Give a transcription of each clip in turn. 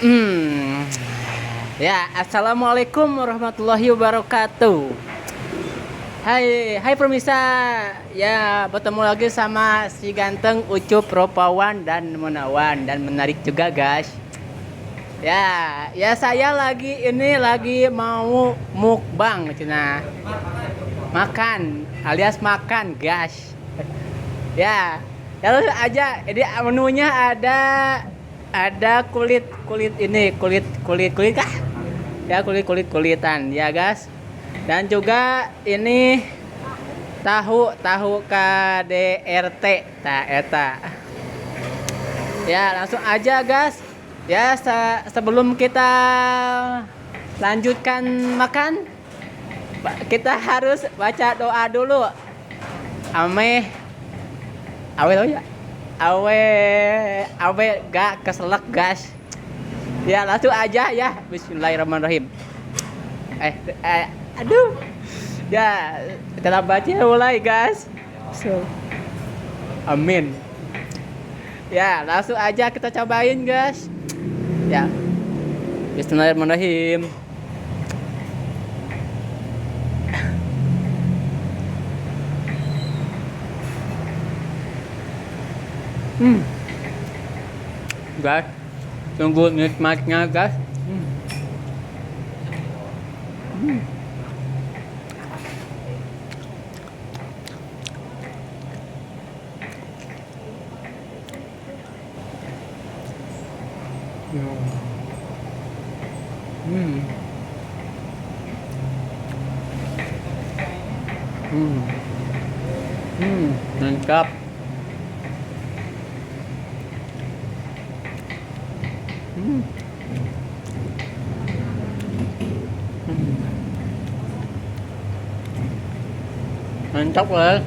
Hmm. Ya, assalamualaikum warahmatullahi wabarakatuh. Hai permisa. Ya, bertemu lagi sama si ganteng Ucup Ropawan dan menawan dan menarik juga, guys. Ya saya lagi mau mukbang, cina. Makan, alias makan, guys. Ya, ya langsung aja. Jadi menunya ada kulit ini, kulit kah? Ya kulitan ya guys. Dan juga ini tahu tahu KDRT tak eta. Ya langsung aja guys. Ya sebelum kita lanjutkan makan, kita harus baca doa dulu. Ame awe lo ya. Awe awe gak keselak guys. Ya langsung aja ya. Bismillahirrahmanirrahim. Eh, aduh. Ya, kita baca mulai guys. So, amin. Ya, langsung aja kita cobain guys. Ya. Bismillahirrahmanirrahim. Hmm. Guys, tunggu nikmatnya guys. Hmm. Hmm. Hmm. Mantap. Hmm. Mantap lah.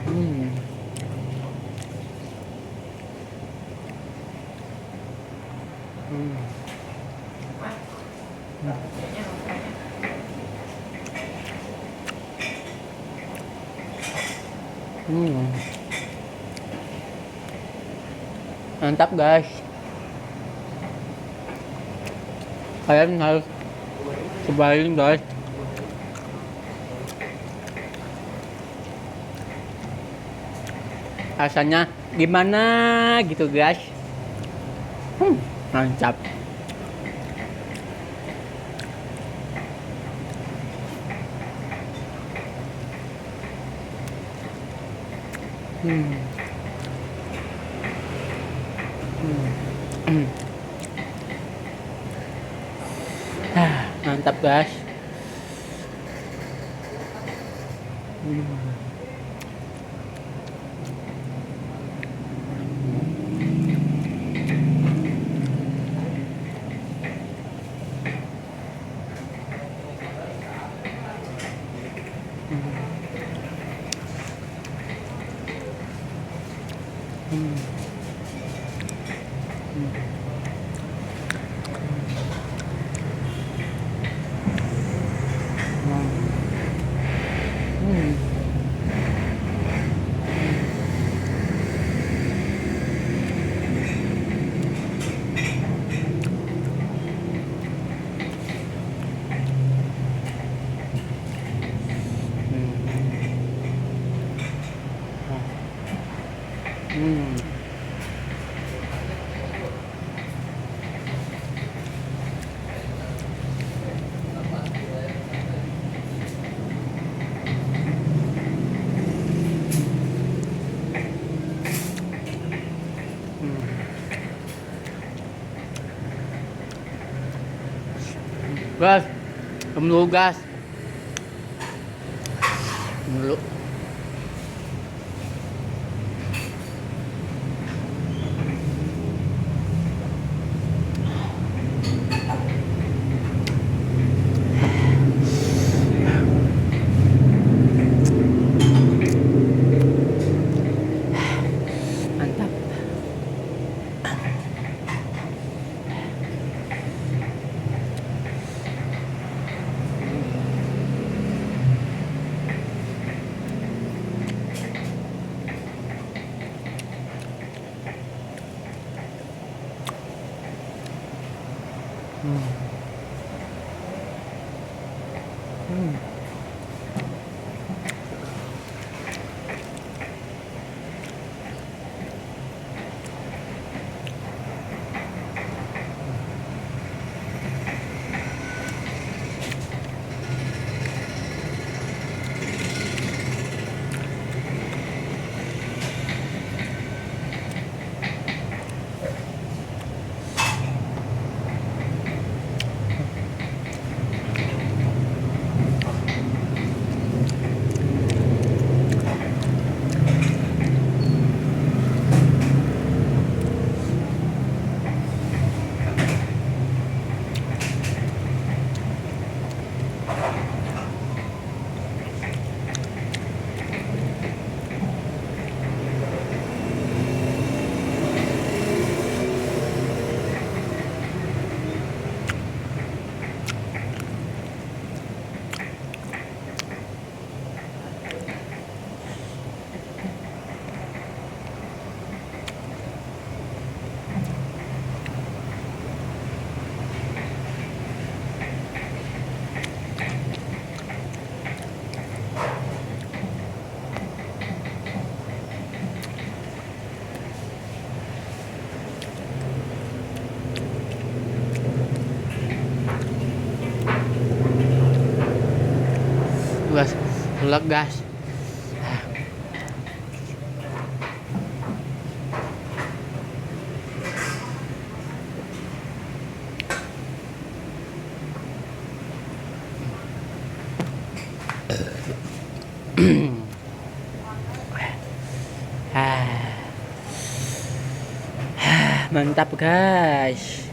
Hmm. Hmm. Hmm. Mantap guys. Kalian harus cobain guys. Rasanya gimana gitu guys. Mantap. Hmm. Hmm. Mantap guys. Hmm. Gas, dulu gas, dulu. Mantap. Hmm. Hmm. Gas, ulek gas. Mantap guys.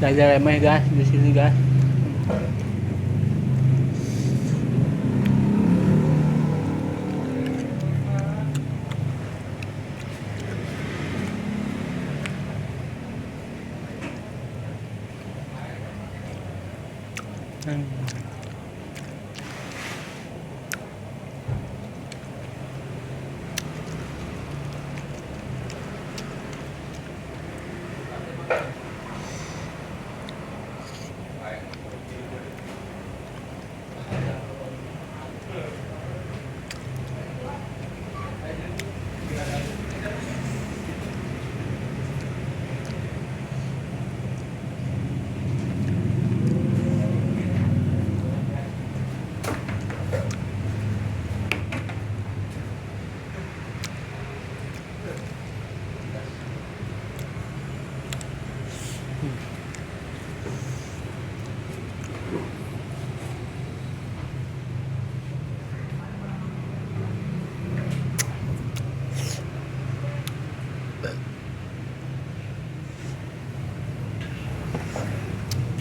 Belajar remeh guys di sini guys.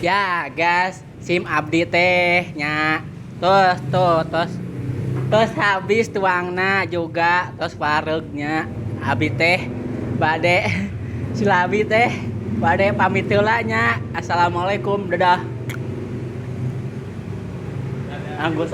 Ya, gas SIM abdi teh nya. Terus habis tuangna juga terus pareugnya abdi teh bade silabi teh bade pamit heula nya. Assalamualaikum, dadah. Anggus.